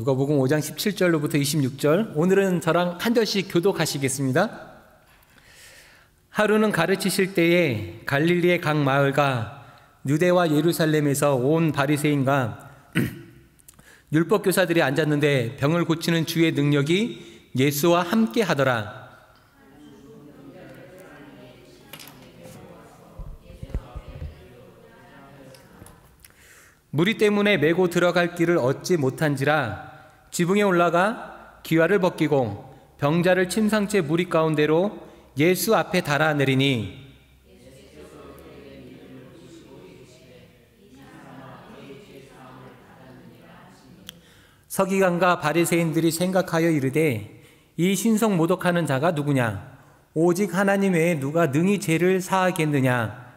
누가복음 5장 17절로부터 26절, 오늘은 저랑 한 절씩 교독하시겠습니다. 하루는 가르치실 때에 갈릴리의 각 마을과 유대와 예루살렘에서 온 바리새인과 율법 교사들이 앉았는데 병을 고치는 주의 능력이 예수와 함께 하더라. 무리 때문에 메고 들어갈 길을 얻지 못한지라 지붕에 올라가 기와를 벗기고 병자를 침상째 무리 가운데로 예수 앞에 달아내리니 서기관과 바리새인들이 생각하여 이르되 이 신성 모독하는 자가 누구냐? 오직 하나님 외에 누가 능히 죄를 사하겠느냐?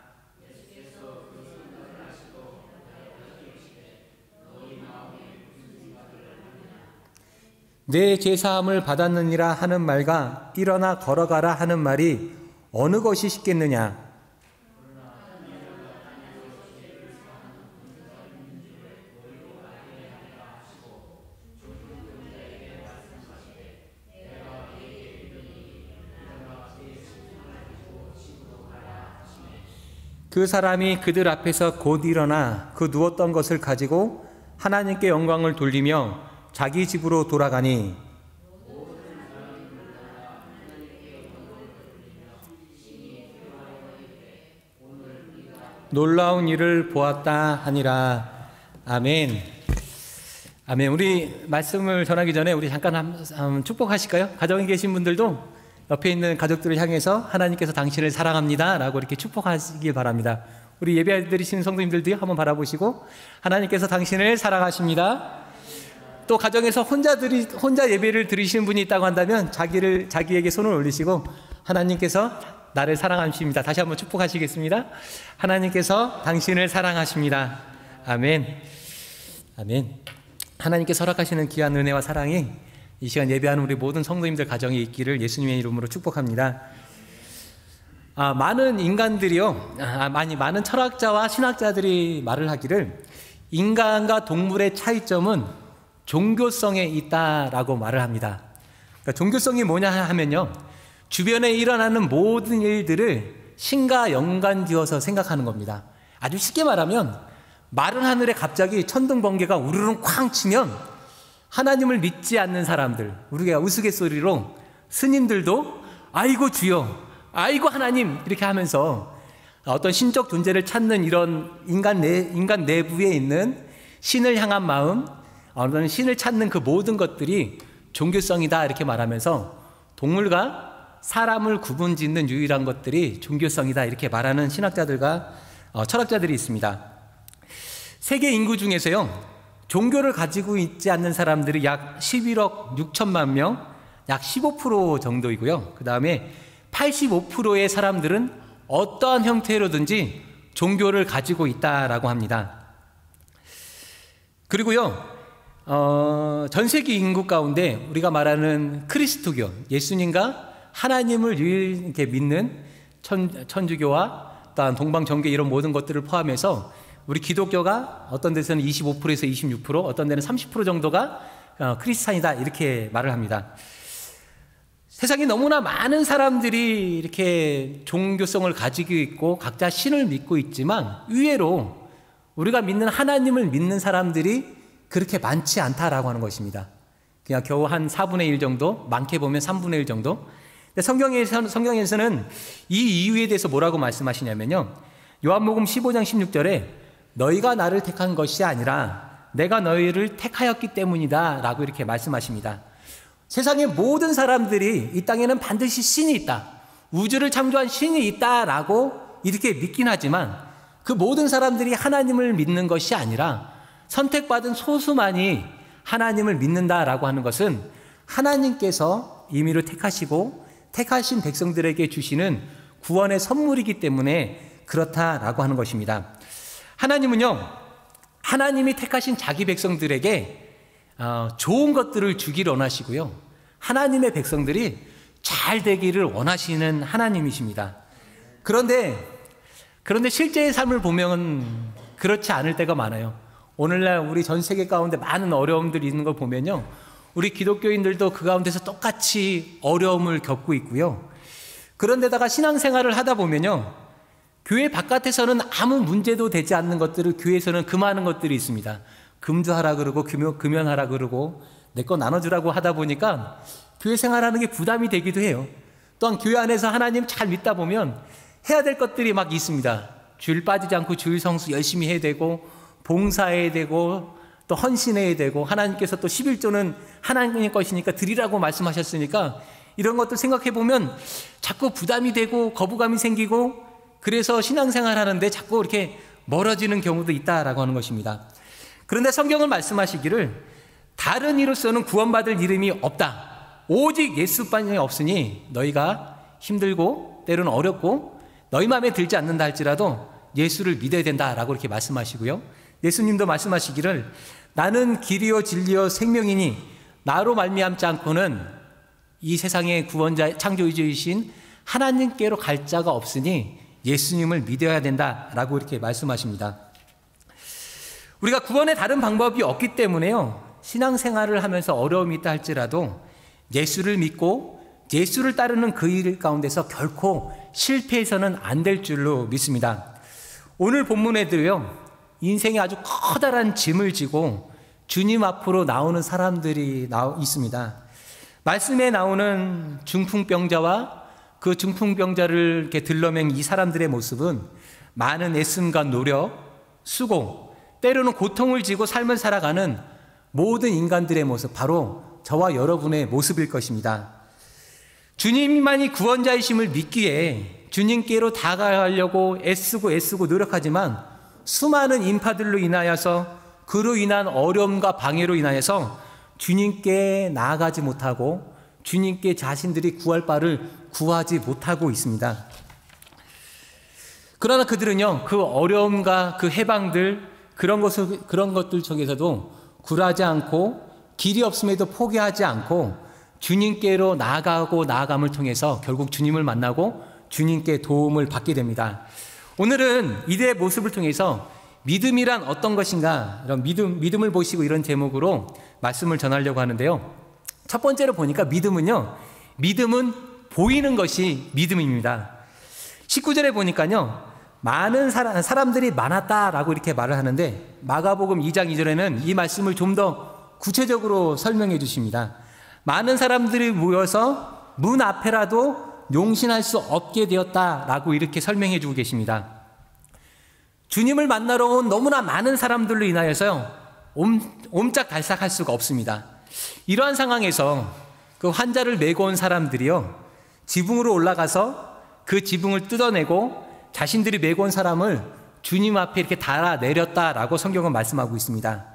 내 죄사함을 받았느니라 하는 말과 일어나 걸어가라 하는 말이 어느 것이 쉽겠느냐? 그 사람이 그들 앞에서 곧 일어나 그 누웠던 것을 가지고 하나님께 영광을 돌리며 자기 집으로 돌아가니 놀라운 일을 보았다 하니라. 아멘. 아멘. 우리 말씀을 전하기 전에 우리 잠깐 한번 축복하실까요? 가정에 계신 분들도 옆에 있는 가족들을 향해서 하나님께서 당신을 사랑합니다 라고 이렇게 축복하시길 바랍니다. 우리 예배 드리시는 성도님들도요, 한번 바라보시고 하나님께서 당신을 사랑하십니다. 또 가정에서 혼자 예배를 드리시는 분이 있다고 한다면 자기에게 손을 올리시고 하나님께서 나를 사랑하십니다. 다시 한번 축복하시겠습니다. 하나님께서 당신을 사랑하십니다. 아멘. 아멘. 하나님께서 허락하시는 귀한 은혜와 사랑이 이 시간 예배하는 우리 모든 성도님들 가정에 있기를 예수님의 이름으로 축복합니다. 많은 인간들이요, 많은 철학자와 신학자들이 말을 하기를 인간과 동물의 차이점은 종교성에 있다라고 말을 합니다. 그러니까 종교성이 뭐냐 하면요, 주변에 일어나는 모든 일들을 신과 연관지어서 생각하는 겁니다. 아주 쉽게 말하면 마른 하늘에 갑자기 천둥 번개가 우르릉 쾅 치면 하나님을 믿지 않는 사람들, 우리가 우스갯소리로 스님들도 아이고 주여, 아이고 하나님 이렇게 하면서 어떤 신적 존재를 찾는 이런 인간 내부에 있는 신을 향한 마음, 어떤 신을 찾는 그 모든 것들이 종교성이다 이렇게 말하면서 동물과 사람을 구분짓는 유일한 것들이 종교성이다 이렇게 말하는 신학자들과 철학자들이 있습니다. 세계 인구 중에서요, 종교를 가지고 있지 않는 사람들이 약 11억 6천만 명, 약 15% 정도이고요. 그 다음에 85%의 사람들은 어떠한 형태로든지 종교를 가지고 있다라고 합니다. 그리고요, 전 세계 인구 가운데 우리가 말하는 크리스토교, 예수님과 하나님을 유일하게 믿는 천주교와 또한 동방정교 이런 모든 것들을 포함해서 우리 기독교가 어떤 데서는 25%에서 26%, 어떤 데는 30% 정도가 크리스찬이다 이렇게 말을 합니다. 세상에 너무나 많은 사람들이 이렇게 종교성을 가지고 있고 각자 신을 믿고 있지만 의외로 우리가 믿는 하나님을 믿는 사람들이 그렇게 많지 않다라고 하는 것입니다. 그냥 겨우 한 4분의 1 정도, 많게 보면 3분의 1 정도. 근데 성경에서는 이 이유에 대해서 뭐라고 말씀하시냐면요, 요한복음 15장 16절에 너희가 나를 택한 것이 아니라 내가 너희를 택하였기 때문이다 라고 이렇게 말씀하십니다. 세상의 모든 사람들이 이 땅에는 반드시 신이 있다, 우주를 창조한 신이 있다라고 이렇게 믿긴 하지만 그 모든 사람들이 하나님을 믿는 것이 아니라 선택받은 소수만이 하나님을 믿는다라고 하는 것은 하나님께서 임의로 택하시고 택하신 백성들에게 주시는 구원의 선물이기 때문에 그렇다라고 하는 것입니다. 하나님은요, 하나님이 택하신 자기 백성들에게 좋은 것들을 주기를 원하시고요, 하나님의 백성들이 잘 되기를 원하시는 하나님이십니다. 그런데 실제의 삶을 보면 그렇지 않을 때가 많아요. 오늘날 우리 전 세계 가운데 많은 어려움들이 있는 걸 보면요, 우리 기독교인들도 그 가운데서 똑같이 어려움을 겪고 있고요. 그런데다가 신앙생활을 하다 보면요, 교회 바깥에서는 아무 문제도 되지 않는 것들을 교회에서는 금하는 것들이 있습니다. 금주하라 그러고 금연하라 그러고 내 거 나눠주라고 하다 보니까 교회 생활하는 게 부담이 되기도 해요. 또한 교회 안에서 하나님 잘 믿다 보면 해야 될 것들이 막 있습니다. 주일 빠지지 않고 주일 성수 열심히 해야 되고, 봉사해야 되고, 또 헌신해야 되고, 하나님께서 또 11조는 하나님의 것이니까 드리라고 말씀하셨으니까 이런 것들 생각해 보면 자꾸 부담이 되고 거부감이 생기고, 그래서 신앙생활 하는데 자꾸 이렇게 멀어지는 경우도 있다라고 하는 것입니다. 그런데 성경은 말씀하시기를 다른 이로서는 구원받을 이름이 없다. 오직 예수뿐이 없으니 너희가 힘들고 때로는 어렵고 너희 마음에 들지 않는다 할지라도 예수를 믿어야 된다라고 이렇게 말씀하시고요. 예수님도 말씀하시기를 나는 길이요 진리요 생명이니 나로 말미암지 않고는 이 세상의 구원자 창조주이신 하나님께로 갈 자가 없으니 예수님을 믿어야 된다라고 이렇게 말씀하십니다. 우리가 구원의 다른 방법이 없기 때문에요, 신앙생활을 하면서 어려움이 있다 할지라도 예수를 믿고 예수를 따르는 그 일 가운데서 결코 실패해서는 안 될 줄로 믿습니다. 오늘 본문에도요, 인생에 아주 커다란 짐을 지고 주님 앞으로 나오는 사람들이 있습니다. 말씀에 나오는 중풍병자와 그 중풍병자를 이렇게 들러맨 이 사람들의 모습은 많은 애씀과 노력, 수고, 때로는 고통을 지고 삶을 살아가는 모든 인간들의 모습, 바로 저와 여러분의 모습일 것입니다. 주님만이 구원자이심을 믿기에 주님께로 다가가려고 애쓰고 노력하지만 수많은 인파들로 인하여서 그로 인한 어려움과 방해로 인하여서 주님께 나아가지 못하고 주님께 자신들이 구할 바를 구하지 못하고 있습니다. 그러나 그들은요, 그 어려움과 그 해방들, 그런 것들 속에서도 굴하지 않고 길이 없음에도 포기하지 않고 주님께로 나아감을 통해서 결국 주님을 만나고 주님께 도움을 받게 됩니다. 오늘은 이들의 모습을 통해서 믿음이란 어떤 것인가, 이런 믿음을 보시고 이런 제목으로 말씀을 전하려고 하는데요. 첫 번째로 보니까 믿음은 보이는 것이 믿음입니다. 19절에 보니까요, 많은 사람들이 많았다라고 이렇게 말을 하는데 마가복음 2장 2절에는 이 말씀을 좀 더 구체적으로 설명해 주십니다. 많은 사람들이 모여서 문 앞에라도 용신할 수 없게 되었다라고 이렇게 설명해 주고 계십니다. 주님을 만나러 온 너무나 많은 사람들로 인하여서요, 옴짝달싹할 수가 없습니다. 이러한 상황에서 그 환자를 메고 온 사람들이요, 지붕으로 올라가서 그 지붕을 뜯어내고 자신들이 메고 온 사람을 주님 앞에 이렇게 달아내렸다라고 성경은 말씀하고 있습니다.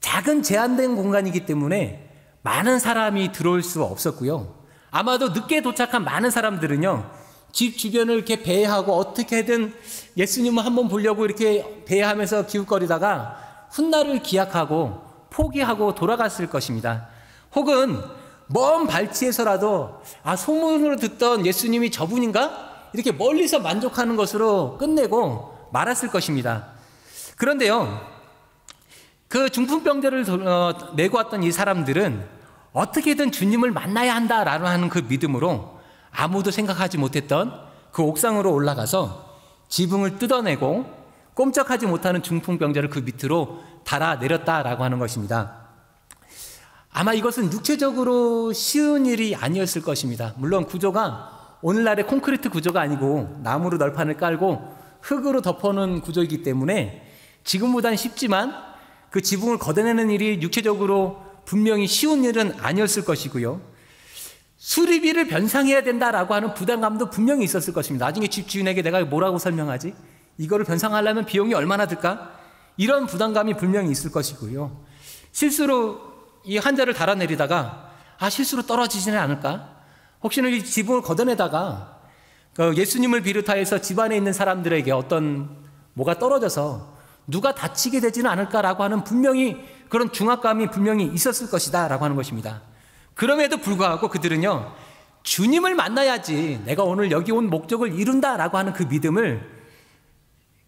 작은 제한된 공간이기 때문에 많은 사람이 들어올 수 없었고요. 아마도 늦게 도착한 많은 사람들은요, 집 주변을 이렇게 배회하고 어떻게든 예수님을 한번 보려고 이렇게 배회하면서 기웃거리다가 훗날을 기약하고 포기하고 돌아갔을 것입니다. 혹은 먼 발치에서라도 소문으로 듣던 예수님이 저분인가? 이렇게 멀리서 만족하는 것으로 끝내고 말았을 것입니다. 그런데요, 그 중풍병자를 메고 왔던 이 사람들은 어떻게든 주님을 만나야 한다라는 하는 그 믿음으로 아무도 생각하지 못했던 그 옥상으로 올라가서 지붕을 뜯어내고 꼼짝하지 못하는 중풍병자를 그 밑으로 달아내렸다라고 하는 것입니다. 아마 이것은 육체적으로 쉬운 일이 아니었을 것입니다. 물론 구조가 오늘날의 콘크리트 구조가 아니고 나무로 널판을 깔고 흙으로 덮어놓은 구조이기 때문에 지금보다는 쉽지만 그 지붕을 걷어내는 일이 육체적으로 분명히 쉬운 일은 아니었을 것이고요. 수리비를 변상해야 된다라고 하는 부담감도 분명히 있었을 것입니다. 나중에 집주인에게 내가 뭐라고 설명하지? 이거를 변상하려면 비용이 얼마나 들까? 이런 부담감이 분명히 있을 것이고요. 실수로 이 환자를 달아내리다가 실수로 떨어지지는 않을까? 혹시나 이 지붕을 걷어내다가 예수님을 비롯하여서 집안에 있는 사람들에게 뭐가 떨어져서 누가 다치게 되지는 않을까라고 하는 분명히 그런 중압감이 분명히 있었을 것이다 라고 하는 것입니다. 그럼에도 불구하고 그들은요, 주님을 만나야지 내가 오늘 여기 온 목적을 이룬다라고 하는 그 믿음을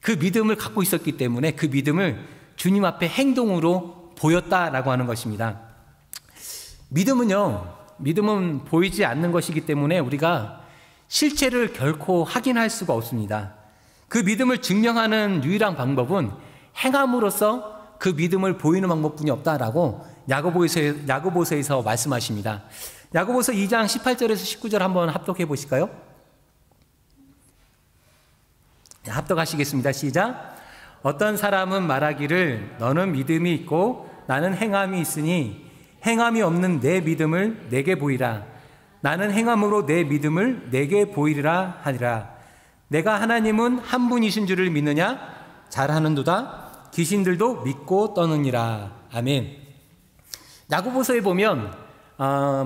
그 믿음을 갖고 있었기 때문에 그 믿음을 주님 앞에 행동으로 보였다라고 하는 것입니다. 믿음은 보이지 않는 것이기 때문에 우리가 실체를 결코 확인할 수가 없습니다. 그 믿음을 증명하는 유일한 방법은 행함으로써 그 믿음을 보이는 방법뿐이 없다라고 야고보서에서 말씀하십니다. 야고보서 2장 18절에서 19절 한번 합독해 보실까요? 합독하시겠습니다. 시작. 어떤 사람은 말하기를 너는 믿음이 있고 나는 행함이 있으니 행함이 없는 내 믿음을 내게 보이라. 나는 행함으로 내 믿음을 내게 보이리라 하니라. 내가 하나님은 한 분이신 줄을 믿느냐? 잘하는도다. 귀신들도 믿고 떠느니라. 아멘. 야고보서에 보면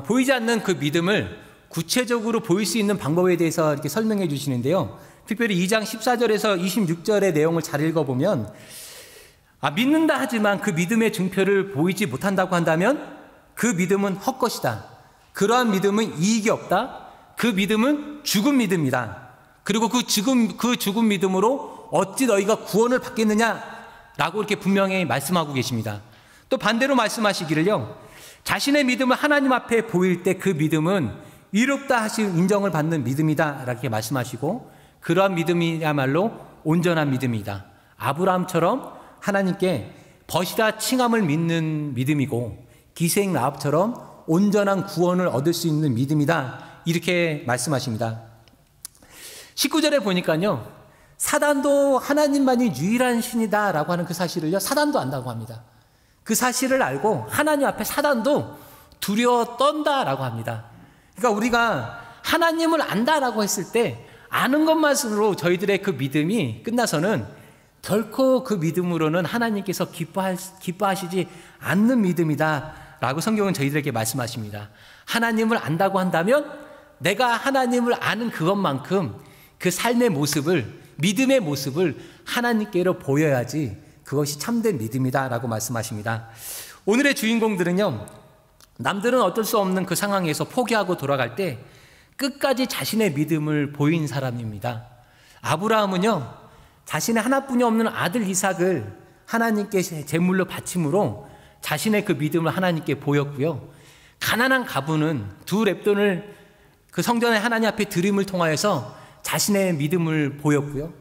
보이지 않는 그 믿음을 구체적으로 보일 수 있는 방법에 대해서 이렇게 설명해 주시는데요. 특별히 2장 14절에서 26절의 내용을 잘 읽어보면 믿는다 하지만 그 믿음의 증표를 보이지 못한다고 한다면 그 믿음은 헛것이다. 그러한 믿음은 이익이 없다. 그 믿음은 죽은 믿음이다. 그리고 그 죽은 믿음으로 어찌 너희가 구원을 받겠느냐라고 이렇게 분명히 말씀하고 계십니다. 또 반대로 말씀하시기를요. 자신의 믿음을 하나님 앞에 보일 때 그 믿음은 이롭다 하신 인정을 받는 믿음이다 이렇게 말씀하시고 그러한 믿음이야말로 온전한 믿음이다. 아브라함처럼 하나님께 벗이다 칭함을 믿는 믿음이고 기생 라합처럼 온전한 구원을 얻을 수 있는 믿음이다. 이렇게 말씀하십니다. 19절에 보니까요. 사단도 하나님만이 유일한 신이다 라고 하는 그 사실을요. 사단도 안다고 합니다. 그 사실을 알고 하나님 앞에 사단도 두려워 떤다라고 합니다. 그러니까 우리가 하나님을 안다라고 했을 때 아는 것만으로 저희들의 그 믿음이 끝나서는 결코 그 믿음으로는 하나님께서 기뻐하시지 않는 믿음이다라고 성경은 저희들에게 말씀하십니다. 하나님을 안다고 한다면 내가 하나님을 아는 그것만큼 그 삶의 모습을 믿음의 모습을 하나님께로 보여야지 그것이 참된 믿음이다라고 말씀하십니다. 오늘의 주인공들은요. 남들은 어쩔 수 없는 그 상황에서 포기하고 돌아갈 때 끝까지 자신의 믿음을 보인 사람입니다. 아브라함은요. 자신의 하나뿐이 없는 아들 이삭을 하나님께 제물로 바침으로 자신의 그 믿음을 하나님께 보였고요. 가난한 가부는 두 렙돈을 그 성전에 하나님 앞에 드림을 통하여서 자신의 믿음을 보였고요.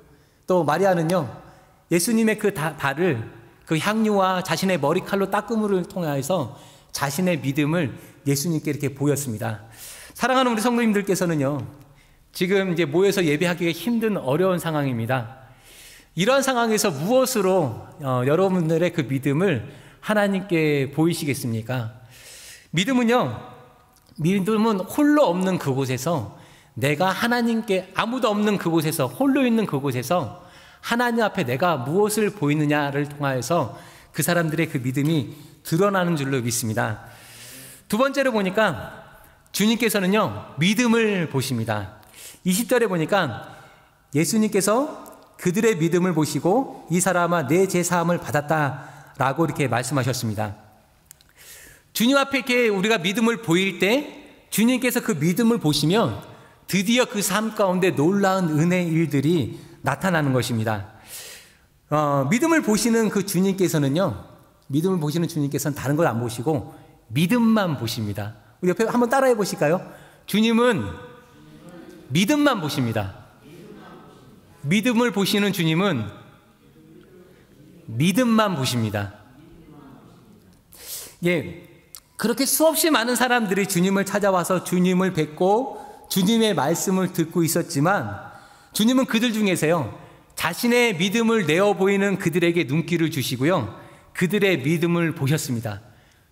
또 마리아는요. 예수님의 그 발을 그 향유와 자신의 머리칼로 닦음을 통하여서 자신의 믿음을 예수님께 이렇게 보였습니다. 사랑하는 우리 성도님들께서는요. 지금 이제 모여서 예배하기가 힘든 어려운 상황입니다. 이러한 상황에서 무엇으로 여러분들의 그 믿음을 하나님께 보이시겠습니까? 믿음은 홀로 없는 그곳에서 내가 하나님께 아무도 없는 그곳에서 홀로 있는 그곳에서 하나님 앞에 내가 무엇을 보이느냐를 통하여서 그 사람들의 그 믿음이 드러나는 줄로 믿습니다. 두 번째로 보니까 주님께서는요 믿음을 보십니다. 20절에 보니까 예수님께서 그들의 믿음을 보시고 이 사람아 내 제사함을 받았다라고 이렇게 말씀하셨습니다. 주님 앞에 이렇게 우리가 믿음을 보일 때 주님께서 그 믿음을 보시면 드디어 그 삶 가운데 놀라운 은혜의 일들이 나타나는 것입니다. 믿음을 보시는 그 주님께서는요, 믿음을 보시는 주님께서는 다른 걸 안 보시고 믿음만 보십니다. 우리 옆에 한번 따라해 보실까요? 주님은 믿음만 보십니다. 믿음을 보시는 주님은 믿음만 보십니다. 예, 그렇게 수없이 많은 사람들이 주님을 찾아와서 주님을 뵙고 주님의 말씀을 듣고 있었지만 주님은 그들 중에서요 자신의 믿음을 내어 보이는 그들에게 눈길을 주시고요 그들의 믿음을 보셨습니다.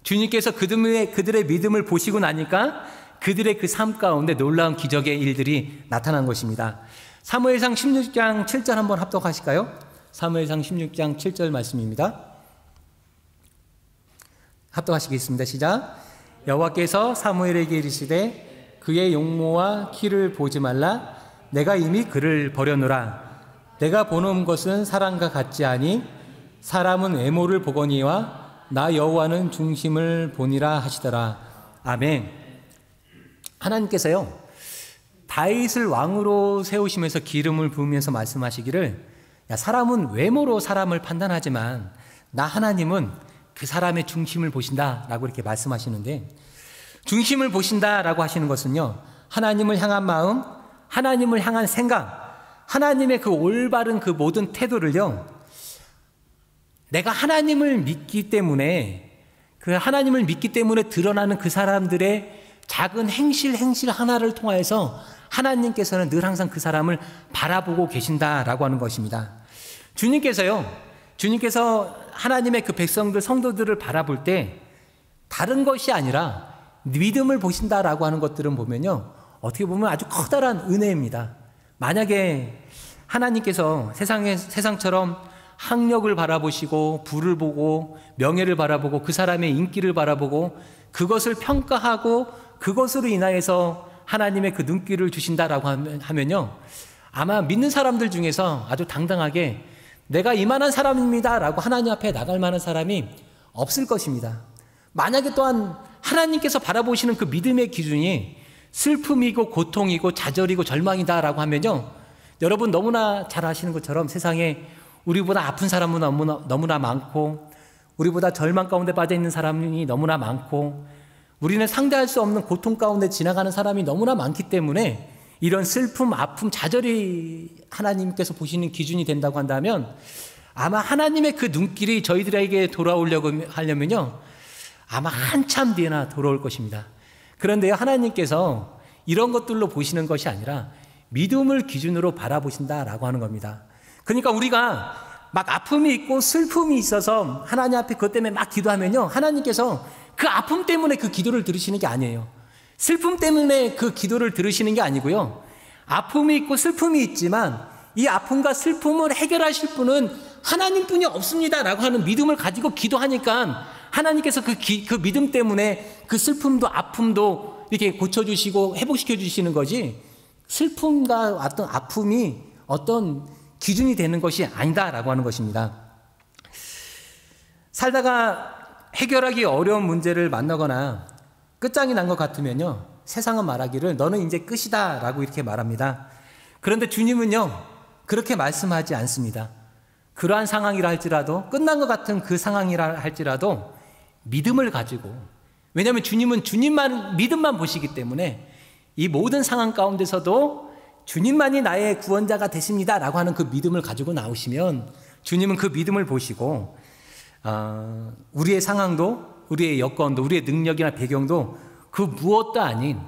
주님께서 그들의 믿음을 보시고 나니까 그들의 그 삶 가운데 놀라운 기적의 일들이 나타난 것입니다. 사무엘상 16장 7절 한번 합독하실까요? 사무엘상 16장 7절 말씀입니다. 합독하시겠습니다. 시작. 여호와께서 사무엘에게 이르시되 그의 용모와 키를 보지 말라. 내가 이미 그를 버려노라. 내가 보는 것은 사람과 같지 아니 사람은 외모를 보거니와 나 여호와는 중심을 보니라 하시더라. 아멘. 하나님께서요 다윗을 왕으로 세우시면서 기름을 부으면서 말씀하시기를 야, 사람은 외모로 사람을 판단하지만 나 하나님은 그 사람의 중심을 보신다라고 이렇게 말씀하시는데, 중심을 보신다라고 하시는 것은요, 하나님을 향한 마음, 하나님을 향한 생각, 하나님의 그 올바른 그 모든 태도를요, 내가 하나님을 믿기 때문에, 그 하나님을 믿기 때문에 드러나는 그 사람들의 작은 행실 하나를 통하여서 하나님께서는 늘 항상 그 사람을 바라보고 계신다라고 하는 것입니다. 주님께서 하나님의 그 백성들, 성도들을 바라볼 때 다른 것이 아니라 믿음을 보신다라고 하는 것들은 보면요, 어떻게 보면 아주 커다란 은혜입니다. 만약에 하나님께서 세상처럼 학력을 바라보시고 부를 보고 명예를 바라보고 그 사람의 인기를 바라보고 그것을 평가하고 그것으로 인하여서 하나님의 그 눈길을 주신다라고 하면요, 아마 믿는 사람들 중에서 아주 당당하게 내가 이만한 사람입니다 라고 하나님 앞에 나갈 만한 사람이 없을 것입니다. 만약에 또한 하나님께서 바라보시는 그 믿음의 기준이 슬픔이고 고통이고 좌절이고 절망이다 라고 하면요, 여러분 너무나 잘 아시는 것처럼 세상에 우리보다 아픈 사람은 너무나 많고, 우리보다 절망 가운데 빠져 있는 사람이 너무나 많고, 우리는 상대할 수 없는 고통 가운데 지나가는 사람이 너무나 많기 때문에 이런 슬픔, 아픔, 좌절이 하나님께서 보시는 기준이 된다고 한다면 아마 하나님의 그 눈길이 저희들에게 돌아오려고 하려면요, 아마 한참 뒤에나 돌아올 것입니다. 그런데요, 하나님께서 이런 것들로 보시는 것이 아니라 믿음을 기준으로 바라보신다라고 하는 겁니다. 그러니까 우리가 막 아픔이 있고 슬픔이 있어서 하나님 앞에 그것 때문에 막 기도하면요, 하나님께서 그 아픔 때문에 그 기도를 들으시는 게 아니에요. 슬픔 때문에 그 기도를 들으시는 게 아니고요, 아픔이 있고 슬픔이 있지만 이 아픔과 슬픔을 해결하실 분은 하나님뿐이 없습니다 라고 하는 믿음을 가지고 기도하니까 하나님께서 그 믿음 때문에 그 슬픔도 아픔도 이렇게 고쳐주시고 회복시켜 주시는 거지, 슬픔과 어떤 아픔이 어떤 기준이 되는 것이 아니다라고 하는 것입니다. 살다가 해결하기 어려운 문제를 만나거나 끝장이 난 것 같으면요, 세상은 말하기를 너는 이제 끝이다 라고 이렇게 말합니다. 그런데 주님은요, 그렇게 말씀하지 않습니다. 그러한 상황이라 할지라도, 끝난 것 같은 그 상황이라 할지라도 믿음을 가지고, 왜냐하면 주님은 믿음만 보시기 때문에 이 모든 상황 가운데서도 주님만이 나의 구원자가 되십니다 라고 하는 그 믿음을 가지고 나오시면 주님은 그 믿음을 보시고 우리의 상황도, 우리의 여건도, 우리의 능력이나 배경도 그 무엇도 아닌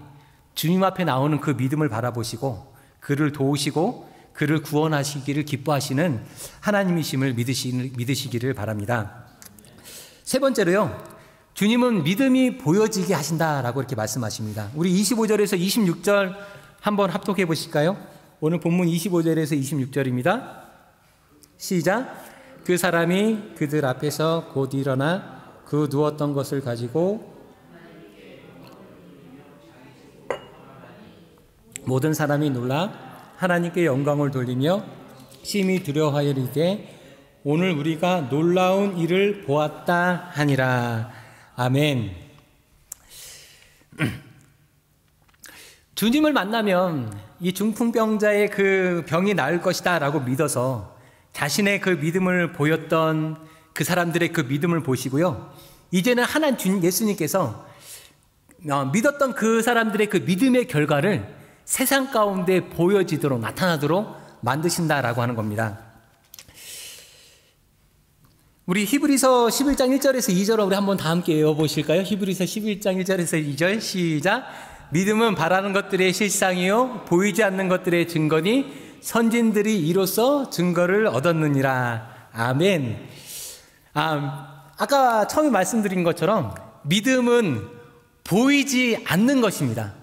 주님 앞에 나오는 그 믿음을 바라보시고 그를 도우시고 그를 구원하시기를 기뻐하시는 하나님이심을 믿으시기를 바랍니다. 세 번째로요, 주님은 믿음이 보여지게 하신다라고 이렇게 말씀하십니다. 우리 25절에서 26절 한번 합독해 보실까요? 오늘 본문 25절에서 26절입니다. 시작. 그 사람이 그들 앞에서 곧 일어나 그 누웠던 것을 가지고 모든 사람이 놀라 하나님께 영광을 돌리며 심히 두려워하여 이르되 오늘 우리가 놀라운 일을 보았다 하니라. 아멘. 주님을 만나면 이 중풍병자의 그 병이 나을 것이다 라고 믿어서 자신의 그 믿음을 보였던 그 사람들의 그 믿음을 보시고요, 이제는 예수님께서 믿었던 그 사람들의 그 믿음의 결과를 세상 가운데 보여지도록, 나타나도록 만드신다라고 하는 겁니다. 우리 히브리서 11장 1절에서 2절을 우리 한번 다 함께 외워보실까요? 히브리서 11장 1절에서 2절 시작. 믿음은 바라는 것들의 실상이요 보이지 않는 것들의 증거니 선진들이 이로써 증거를 얻었느니라. 아멘. 아까 처음에 말씀드린 것처럼 믿음은 보이지 않는 것입니다.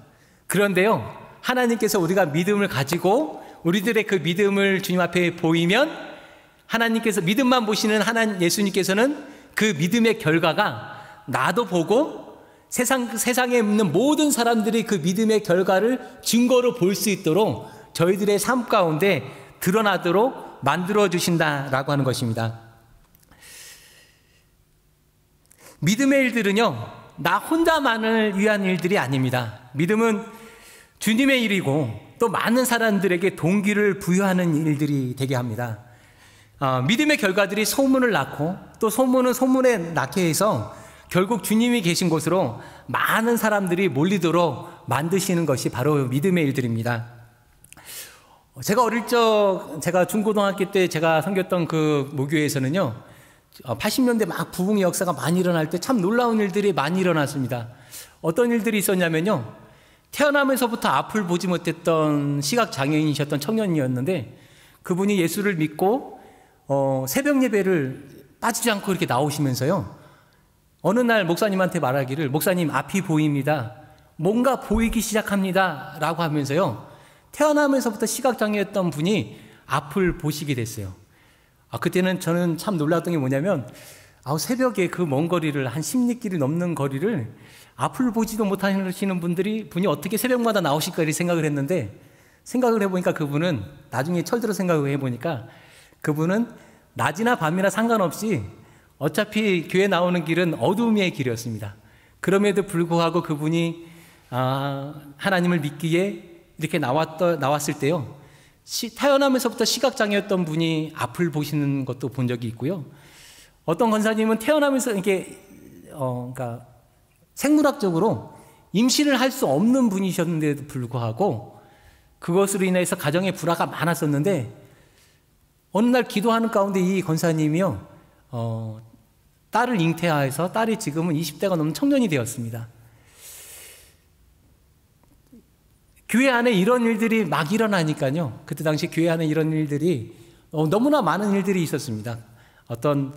그런데요, 하나님께서 우리가 믿음을 가지고 우리들의 그 믿음을 주님 앞에 보이면 하나님께서 믿음만 보시는 예수님께서는 그 믿음의 결과가 나도 보고 세상에 있는 모든 사람들이 그 믿음의 결과를 증거로 볼 수 있도록 저희들의 삶 가운데 드러나도록 만들어 주신다라고 하는 것입니다. 믿음의 일들은요, 나 혼자만을 위한 일들이 아닙니다. 믿음은 주님의 일이고 또 많은 사람들에게 동기를 부여하는 일들이 되게 합니다. 믿음의 결과들이 소문을 낳고 또 소문은 소문에 낳게 해서 결국 주님이 계신 곳으로 많은 사람들이 몰리도록 만드시는 것이 바로 믿음의 일들입니다. 제가 중고등학교 때 제가 섬겼던 그 모교회에서는요, 80년대 막 부흥의 역사가 많이 일어날 때 참 놀라운 일들이 많이 일어났습니다. 어떤 일들이 있었냐면요, 태어나면서부터 앞을 보지 못했던 시각장애인이셨던 청년이었는데 그분이 예수를 믿고 새벽 예배를 빠지지 않고 이렇게 나오시면서요, 어느 날 목사님한테 말하기를, 목사님 앞이 보입니다, 뭔가 보이기 시작합니다 라고 하면서요, 태어나면서부터 시각장애였던 분이 앞을 보시게 됐어요. 그때는 저는 참 놀랐던 게 뭐냐면, 새벽에 그 먼 거리를, 한 10리길이 넘는 거리를 앞을 보지도 못하시는 분이 어떻게 새벽마다 나오실까 이렇게 생각을 했는데, 생각을 해보니까 그분은, 나중에 철들어 생각을 해보니까 그분은 낮이나 밤이나 상관없이 어차피 교회 나오는 길은 어둠의 길이었습니다. 그럼에도 불구하고 그분이 하나님을 믿기에 이렇게 나왔을 때요, 태어나면서부터 시각장애였던 분이 앞을 보시는 것도 본 적이 있고요. 어떤 권사님은 태어나면서 이렇게 그러니까 생물학적으로 임신을 할 수 없는 분이셨는데도 불구하고 그것으로 인해서 가정에 불화가 많았었는데, 어느 날 기도하는 가운데 이 권사님이요, 딸을 잉태하여서 딸이 지금은 20대가 넘는 청년이 되었습니다. 교회 안에 이런 일들이 막 일어나니까요, 그때 당시 교회 안에 이런 일들이 너무나 많은 일들이 있었습니다. 어떤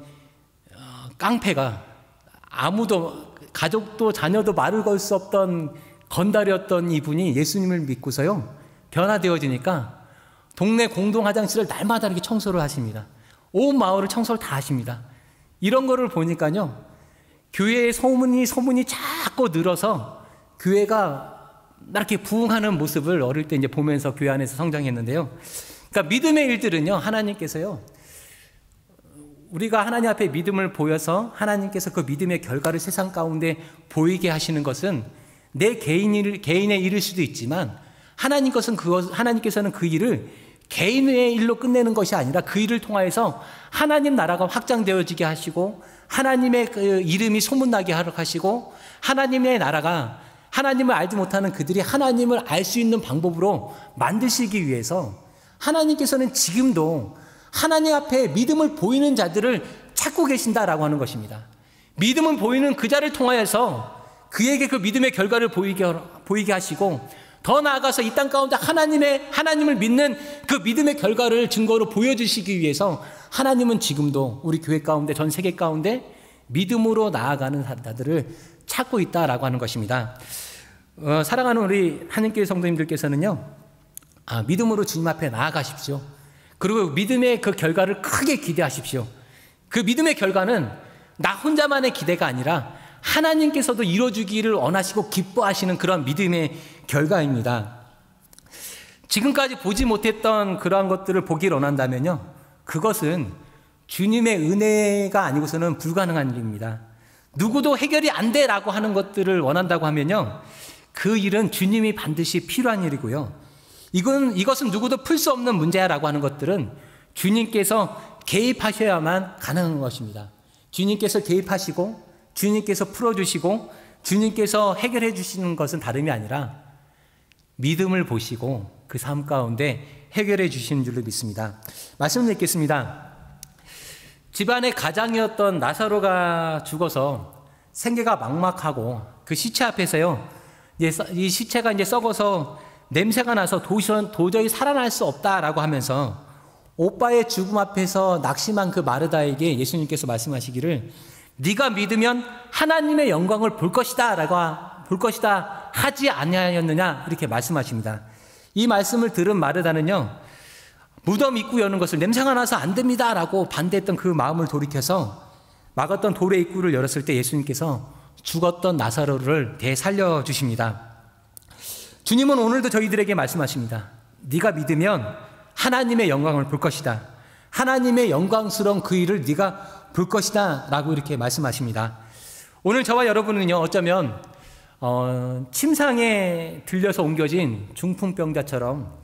깡패가, 아무도, 가족도 자녀도 말을 걸 수 없던 건달이었던 이분이 예수님을 믿고서요, 변화되어지니까 동네 공동 화장실을 날마다 이렇게 청소를 하십니다. 온 마을을 청소를 다 하십니다. 이런 거를 보니까요, 교회의 소문이 자꾸 늘어서 교회가 이렇게 부흥하는 모습을 어릴 때 이제 보면서 교회 안에서 성장했는데요. 그러니까 믿음의 일들은요, 하나님께서요, 우리가 하나님 앞에 믿음을 보여서 하나님께서 그 믿음의 결과를 세상 가운데 보이게 하시는 것은 내 개인의 일일 수도 있지만, 하나님께서는 그 일을 개인의 일로 끝내는 것이 아니라 그 일을 통하여서 하나님 나라가 확장되어지게 하시고, 하나님의 그 이름이 소문나게 하시고, 하나님의 나라가, 하나님을 알지 못하는 그들이 하나님을 알 수 있는 방법으로 만드시기 위해서 하나님께서는 지금도 하나님 앞에 믿음을 보이는 자들을 찾고 계신다라고 하는 것입니다. 믿음을 보이는 그 자를 통하여서 그에게 그 믿음의 결과를 보이게 하시고, 더 나아가서 이 땅 가운데 하나님을 믿는 그 믿음의 결과를 증거로 보여주시기 위해서 하나님은 지금도 우리 교회 가운데, 전 세계 가운데 믿음으로 나아가는 자들을 찾고 있다라고 하는 것입니다. 사랑하는 우리 하나님교회 성도님들께서는요, 믿음으로 주님 앞에 나아가십시오. 그리고 믿음의 그 결과를 크게 기대하십시오. 그 믿음의 결과는 나 혼자만의 기대가 아니라 하나님께서도 이루어주기를 원하시고 기뻐하시는 그런 믿음의 결과입니다. 지금까지 보지 못했던 그러한 것들을 보기를 원한다면요, 그것은 주님의 은혜가 아니고서는 불가능한 일입니다. 누구도 해결이 안 돼라고 하는 것들을 원한다고 하면요, 그 일은 주님이 반드시 필요한 일이고요, 이것은 누구도 풀 수 없는 문제야라고 하는 것들은 주님께서 개입하셔야만 가능한 것입니다. 주님께서 개입하시고, 주님께서 풀어주시고, 주님께서 해결해 주시는 것은 다름이 아니라 믿음을 보시고 그 삶 가운데 해결해 주시는 줄로 믿습니다. 말씀을 읽겠습니다. 집안의 가장이었던 나사로가 죽어서 생계가 막막하고, 그 시체 앞에서요, 이 시체가 이제 썩어서 냄새가 나서 도저히 살아날 수 없다라고 하면서 오빠의 죽음 앞에서 낙심한 그 마르다에게 예수님께서 말씀하시기를, 네가 믿으면 하나님의 영광을 볼 것이다 하지 아니하였느냐, 이렇게 말씀하십니다. 이 말씀을 들은 마르다는요, 무덤 입구 여는 것을 냄새가 나서 안 됩니다 라고 반대했던 그 마음을 돌이켜서 막았던 돌의 입구를 열었을 때 예수님께서 죽었던 나사로를 되살려 주십니다. 주님은 오늘도 저희들에게 말씀하십니다. 네가 믿으면 하나님의 영광을 볼 것이다. 하나님의 영광스러운 그 일을 네가 볼 것이다 라고 이렇게 말씀하십니다. 오늘 저와 여러분은요, 어쩌면 침상에 들려서 옮겨진 중풍병자처럼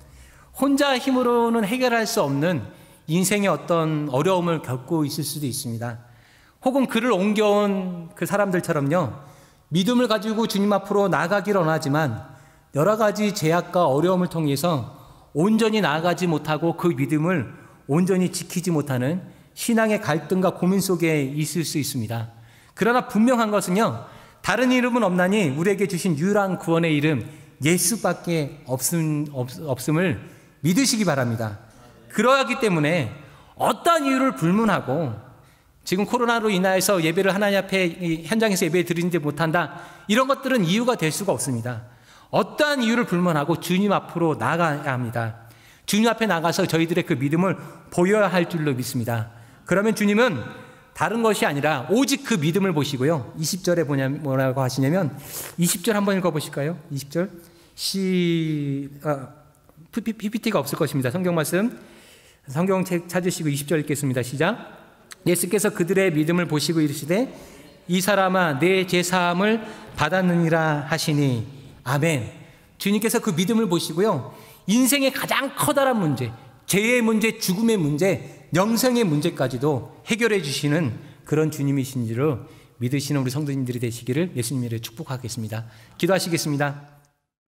혼자 힘으로는 해결할 수 없는 인생의 어떤 어려움을 겪고 있을 수도 있습니다. 혹은 그를 옮겨온 그 사람들처럼요, 믿음을 가지고 주님 앞으로 나아가기를 원하지만 여러 가지 제약과 어려움을 통해서 온전히 나아가지 못하고 그 믿음을 온전히 지키지 못하는 신앙의 갈등과 고민 속에 있을 수 있습니다. 그러나 분명한 것은요, 다른 이름은 없나니 우리에게 주신 유일한 구원의 이름 예수밖에 없음을 믿으시기 바랍니다. 그러하기 때문에 어떠한 이유를 불문하고 지금 코로나로 인하여서 예배를 하나님 앞에 현장에서 예배 드리지 못한다, 이런 것들은 이유가 될 수가 없습니다. 어떠한 이유를 불문하고 주님 앞으로 나가야 합니다. 주님 앞에 나가서 저희들의 그 믿음을 보여야 할 줄로 믿습니다. 그러면 주님은 다른 것이 아니라 오직 그 믿음을 보시고요, 20절에 뭐라고 하시냐면 20절 한번 읽어보실까요? 20절 PPT가 없을 것입니다. 성경 말씀, 성경책 찾으시고 20절 읽겠습니다. 시작. 예수께서 그들의 믿음을 보시고 이르시되 이 사람아 내 제사함을 받았느니라 하시니 아멘. 주님께서 그 믿음을 보시고요, 인생의 가장 커다란 문제, 죄의 문제, 죽음의 문제, 영생의 문제까지도 해결해 주시는 그런 주님이신 줄로 믿으시는 우리 성도님들이 되시기를 예수님의 이름으로 축복하겠습니다. 기도하시겠습니다.